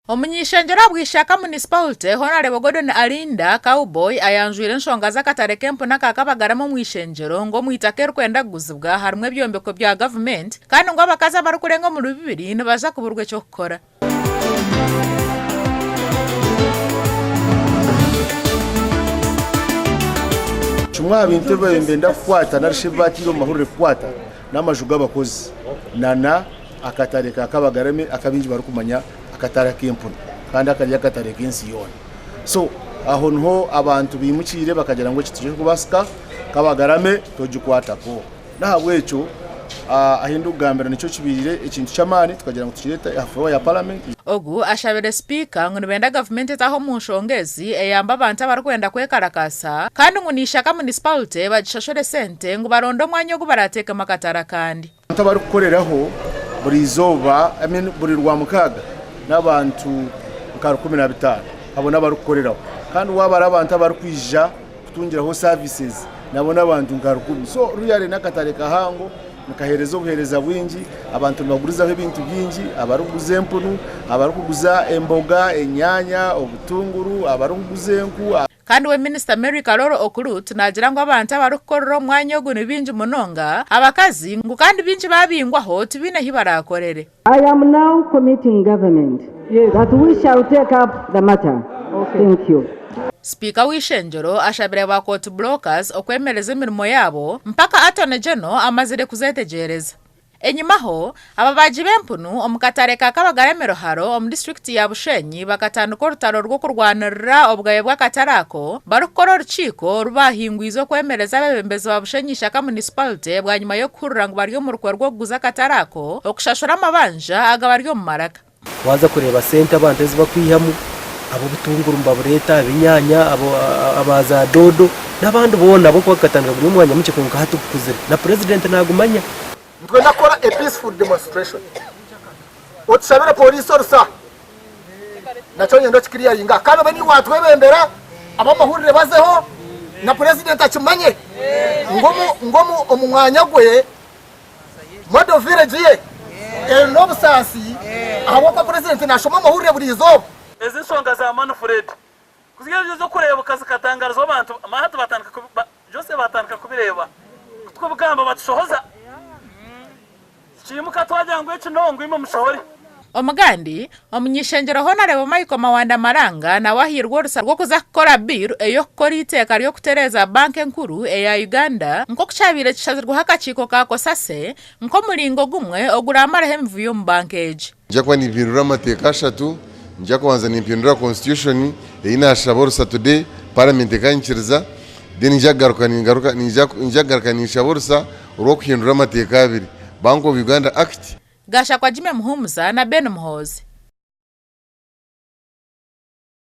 Omunyishenjera bwishaka municipality Honorable Gordon Alinda Cowboy ayanjwire enshonga z'akatare k'empunu kakabagaramu mwishenjero ngo mwitakere kwenda kuguzibwa harimwe ebyombeko bya government kandi ngo abakazi abarikurenga mu 200 nibaza kuburwa ekyo kukora. Chumwa bintu bembenda kukwata narishibatiro mahurire kukwata n'amajuga abakozi nana akatare kakabagarame akabinji barukumanya akatare k'empunu kandi akarya akatare k'ensi yona. So aho nho abantu bimukire bakagera ngo kituje kubasika kabagarame tojikwata ko nahabwe echo ahindu gambera nico kibirire ikintu cyamani tukagira ngo tukireta afro ya parliament. Ogu ashabere speaker ngo nibenda government etaho mu nshongezi eyamba abantu abarikwenda kwekarakasa kandi ngo nishaka municipality bagishashore sente ngo barondo mwanya go barateka makatara kandi abantu barikukoreraho buri zoba buri rwa mukaga n'abantu 15 abo n'abarikukoreraho kandi wabara abantu abarkwija kutungiraho services nabo n'abantu 10. So ruyare nakatare kahango nakaherezo buhereza bwinji abantu bagurizaho ibintu byinji abaruguze empunu abaruguza emboga enyanya obutunguru abaruguze enku kandi we Minister Mary Karoro Okurut nagira ngo abantu abarukorero mwanya go nibinji munonga abakazi ngo kandi binji babingwaho tibine hibarakorere. I am now committing government that we shall take up the matter. Thank you. Speaker wishenjero ashabire ba court blockers okwemereza imirimo yabo mpaka Attorney General amazire kuzetegereza. Enyimaho ababaji b'empunu omukatare kakabagaremero haro district ya Bushenyi bakatanduka urutaro rwo kurwanirira obwaye bw'akatarako barukora urukiko rubahingwizo kwemereza abebembezi ba Bushenyi shaka municipality bwanyuma yo kurura ngo bari mu rukwe rwo kuguza akatarako okushashura amabanja agabaryo mu maraka. Waza kureba sente abantu zibakwihamu abo butunguru mbabureta abinyanya abaza dodo n'abandi bona bo kwakatanga buri mwanya muke kunka hatu kuzira na president nagumanya twenda kora a peaceful demonstration otshabira police orsa nacho nyendo kiriya yinga kandi bani watwebembera abamahurire bazeho na president akimanye ngomu omumwanya gwe modo village ye no busasi abo kwa president nashoma amahurire buri izobo ezishonga za Manfred kuzigeje zo kureba ukazi katangarizo abantu amahatu batandika Jose batandika kubireba twubugamba batushohoza chimuka twajangwe kinongo imo mushahori. Omugandi omunyishenjero Honorable Michael Mawanda Maranga na wahirwa urusa rwo kuzakora bill eyo kukora iteka ryo kutereza banke nkuru eya Uganda nko kuchabire kishazirwa hakachiko kako sase nko mulingo gumwe oguramara hemvuyo mu bankeje njakwa nipindura amateka ashatu njako wanza nipindura constitution inashaba urusa today parliament kanchiriza then njagaruka nishaburusa urwo kuhindura amateka abiri Bank of Uganda Act. Gasha kwa Jime Muhumuza na Ben Muhozi.